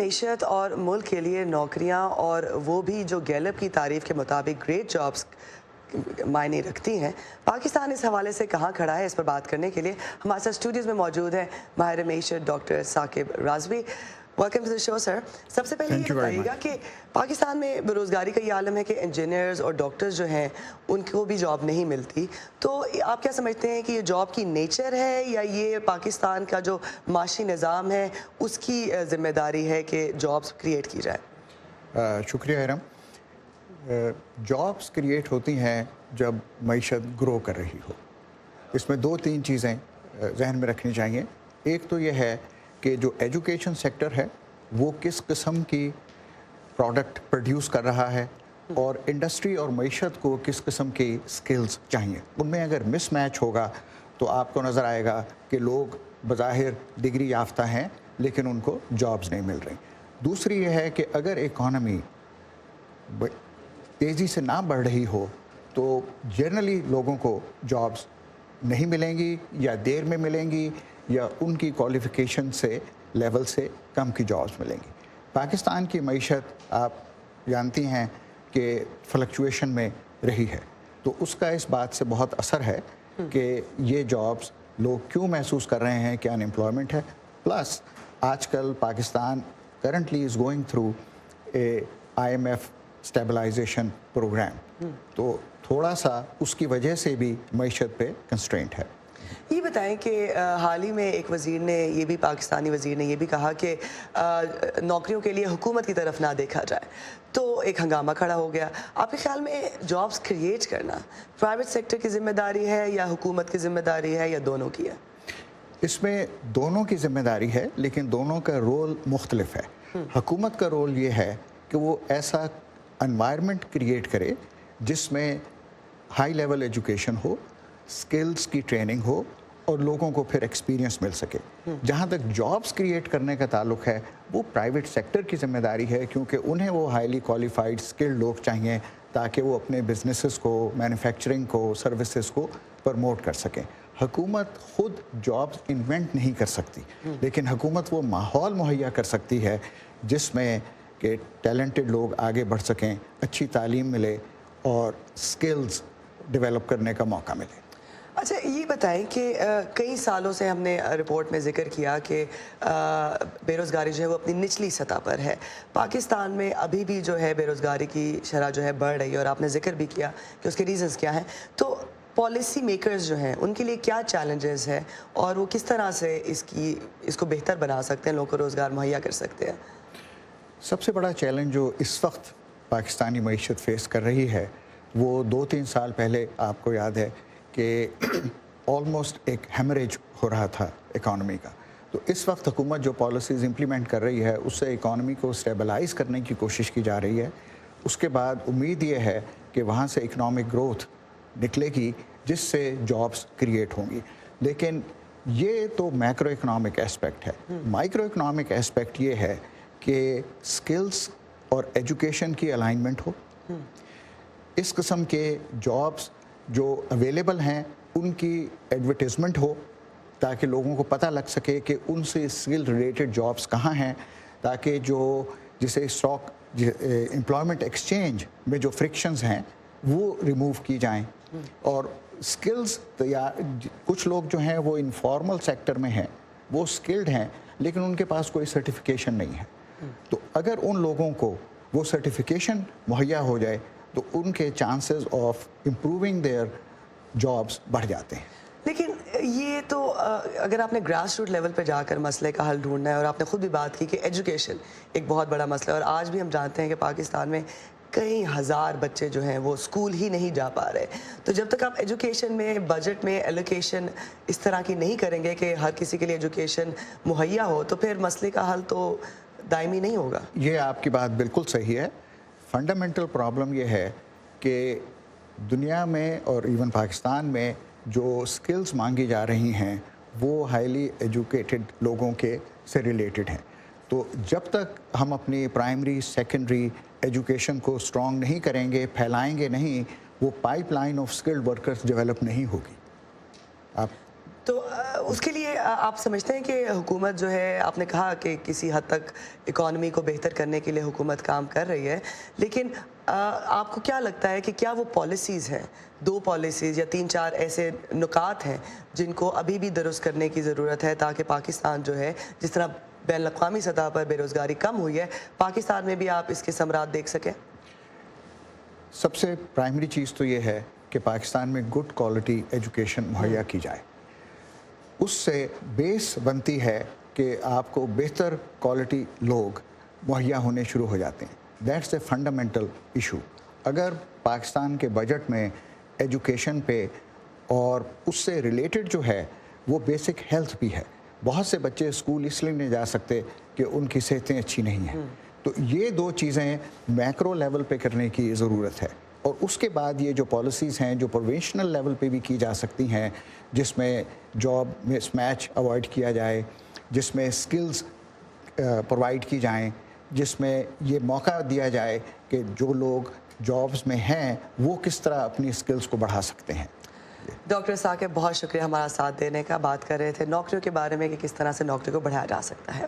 मीशत और मुल्क के लिए नौकरियां और वो भी जो गैलप की तारीफ के मुताबिक ग्रेट जॉब्स मायने रखती हैं, पाकिस्तान इस हवाले से कहाँ खड़ा है, इस पर बात करने के लिए हमारे साथ स्टूडियोज़ में मौजूद हैं माहिर मीशत doctor Saqib Razvi. Welcome to the show sir. सबसे पहले ये बताइएगा कि पाकिस्तान में बेरोज़गारी का ये आलम है कि इंजीनियर्स और डॉक्टर्स जो हैं उनको भी जॉब नहीं मिलती, तो आप क्या समझते हैं कि ये जॉब की नेचर है या ये पाकिस्तान का जो माशी निज़ाम है उसकी ज़िम्मेदारी है कि जॉब्स क्रिएट की जाए? शुक्रिया इरम। जॉब्स क्रिएट होती हैं जब मईशत ग्रो कर रही हो। इसमें दो तीन चीज़ें जहन में रखनी चाहिए। एक तो ये है कि जो एजुकेशन सेक्टर है वो किस किस्म की प्रोडक्ट प्रोड्यूस कर रहा है और इंडस्ट्री और मईशत को किस किस्म की स्किल्स चाहिए। उनमें अगर मिसमैच होगा तो आपको नज़र आएगा कि लोग बज़ाहिर डिग्री याफ्ता हैं लेकिन उनको जॉब्स नहीं मिल रही। दूसरी ये है कि अगर इकॉनमी तेज़ी से ना बढ़ रही हो तो जनरली लोगों को जॉब्स नहीं मिलेंगी या देर में मिलेंगी या उनकी क्वालिफ़िकेशन से लेवल से कम की जॉब्स मिलेंगी। पाकिस्तान की मईशत आप जानती हैं कि फ्लक्चुएशन में रही है, तो उसका इस बात से बहुत असर है कि ये जॉब्स लोग क्यों महसूस कर रहे हैं कि अनएम्प्लॉयमेंट है। प्लस आजकल Pakistan currently is going through a IMF stabilisation programme, तो थोड़ा सा उसकी वजह से भी मईशत पे कंस्ट्रेंट है। ये बताएं कि हाल ही में एक वज़ीर ने ये भी पाकिस्तानी वज़ीर ने ये भी कहा कि नौकरियों के लिए हुकूमत की तरफ ना देखा जाए, तो एक हंगामा खड़ा हो गया। आपके ख्याल में जॉब्स क्रिएट करना प्राइवेट सेक्टर की ज़िम्मेदारी है या हुकूमत की ज़िम्मेदारी है या दोनों की है? इसमें दोनों की ज़िम्मेदारी है लेकिन दोनों का रोल मुख्तलिफ है। हुकूमत का रोल ये है कि वो ऐसा एनवायरनमेंट क्रिएट करे जिसमें हाई लेवल एजुकेशन हो, स्किल्स की ट्रेनिंग हो और लोगों को फिर एक्सपीरियंस मिल सके। जहाँ तक जॉब्स क्रिएट करने का ताल्लुक है वो प्राइवेट सेक्टर की ज़िम्मेदारी है, क्योंकि उन्हें वो हाईली क्वालिफाइड स्किल्ड लोग चाहिए ताकि वो अपने बिजनेसेस को, मैन्युफैक्चरिंग को, सर्विसेज को प्रमोट कर सकें। हुकूमत खुद जॉब्स इन्वेंट नहीं कर सकती, लेकिन हुकूमत वो माहौल मुहैया कर सकती है जिसमें कि टैलेंटेड लोग आगे बढ़ सकें, अच्छी तालीम मिले और स्किल्स डेवलप करने का मौका मिले। अच्छा, ये बताएं कि कई सालों से हमने रिपोर्ट में जिक्र किया कि बेरोज़गारी जो है वो अपनी निचली सतह पर है। पाकिस्तान में अभी भी जो है बेरोज़गारी की शरह जो है बढ़ रही है और आपने जिक्र भी किया कि उसके रीज़न्स क्या हैं। तो पॉलिसी मेकर्स जो हैं उनके लिए क्या चैलेंजेस हैं और वो किस तरह से इसको बेहतर बना सकते हैं, लोगों को रोज़गार मुहैया कर सकते हैं? सबसे बड़ा चैलेंज जो इस वक्त पाकिस्तानी मईशत फेस कर रही है वो 2-3 साल पहले आपको याद है कि ऑलमोस्ट एक हेमरेज हो रहा था इकॉनमी का। तो इस वक्त हुकूमत जो पॉलिसीज़ इम्प्लीमेंट कर रही है उससे इकॉनमी को स्टेबलाइज़ करने की कोशिश की जा रही है। उसके बाद उम्मीद ये है कि वहाँ से इकनॉमिक ग्रोथ निकलेगी जिससे जॉब्स क्रिएट होंगी। लेकिन ये तो मैक्रो इकनॉमिक एस्पेक्ट है। माइक्रो इकनॉमिक एस्पेक्ट ये है कि स्किल्स और एजुकेशन की अलाइनमेंट हो, इस किस्म के जॉब्स जो अवेलेबल हैं उनकी एडवर्टाइजमेंट हो ताकि लोगों को पता लग सके कि उनसे स्किल रिलेटेड जॉब्स कहाँ हैं, ताकि जो जिसे स्टॉक एम्प्लॉयमेंट एक्सचेंज में जो फ्रिक्शंस हैं वो रिमूव की जाएं। और स्किल्स तो या कुछ लोग जो हैं वो इनफॉर्मल सेक्टर में हैं, वो स्किल्ड हैं लेकिन उनके पास कोई सर्टिफिकेशन नहीं है। तो अगर उन लोगों को वो सर्टिफिकेशन मुहैया हो जाए तो उनके chances of improving their jobs बढ़ जाते हैं। लेकिन ये तो अगर आपने ग्रास रूट लेवल पर जाकर मसले का हल ढूंढना है, और आपने खुद भी बात की कि एजुकेशन एक बहुत बड़ा मसला है और आज भी हम जानते हैं कि पाकिस्तान में कई हज़ार बच्चे जो हैं वो स्कूल ही नहीं जा पा रहे। तो जब तक आप एजुकेशन में बजट में एलोकेशन इस तरह की नहीं करेंगे कि हर किसी के लिए एजुकेशन मुहैया हो, तो फिर मसले का हल तो दायमी नहीं होगा। ये आपकी बात बिल्कुल सही है। फंडामेंटल प्रॉब्लम ये है कि दुनिया में और इवन पाकिस्तान में जो स्किल्स मांगी जा रही हैं वो हाईली एजुकेटेड लोगों के से रिलेटेड हैं। तो जब तक हम अपनी प्राइमरी सेकेंडरी एजुकेशन को स्ट्रॉन्ग नहीं करेंगे, फैलाएंगे नहीं, वो pipeline of skilled workers develop नहीं होगी। आप तो اس کے لیے آپ سمجھتے ہیں کہ حکومت جو ہے، آپ نے کہا کہ کسی حد تک اکانومی کو بہتر کرنے کے لیے حکومت کام کر رہی ہے، لیکن آپ کو کیا لگتا ہے کہ کیا وہ پالیسیز ہیں، 2 پالیسیز یا 3-4 ایسے نکات ہیں جن کو ابھی بھی درست کرنے کی ضرورت ہے تاکہ پاکستان جو ہے، جس طرح بین الاقوامی سطح پر بے روزگاری کم ہوئی ہے، پاکستان میں بھی آپ اس کے ثمرات دیکھ سکیں؟ سب سے پرائمری چیز تو یہ ہے کہ پاکستان میں گڈ کوالٹی ایجوکیشن مہیا کی جائے. اس سے بیس بنتی ہے کہ آپ کو بہتر کوالٹی لوگ مہیا ہونے شروع ہو جاتے ہیں. That's a fundamental issue. اگر پاکستان کے بجٹ میں ایجوکیشن پہ اور اس سے ریلیٹڈ جو ہے وہ بیسک ہیلتھ بھی ہے. بہت سے بچے اسکول اس لیے نہیں جا سکتے کہ ان کی صحتیں اچھی نہیں ہیں. تو یہ 2 چیزیں میکرو لیول پہ کرنے کی ضرورت ہے. اور اس کے بعد یہ جو پالیسیز ہیں جو پروفیشنل لیول پہ بھی کی جا سکتی ہیں، جس میں جاب مس میچ اوائڈ کیا جائے، جس میں اسکلز پرووائڈ کی جائیں، جس میں یہ موقع دیا جائے کہ جو لوگ جابز میں ہیں وہ کس طرح اپنی اسکلز کو بڑھا سکتے ہیں. ڈاکٹر ثاقب، بہت شکریہ ہمارا ساتھ دینے کا. بات کر رہے تھے نوکریوں کے بارے میں کہ کس طرح سے نوکری کو بڑھایا جا سکتا ہے.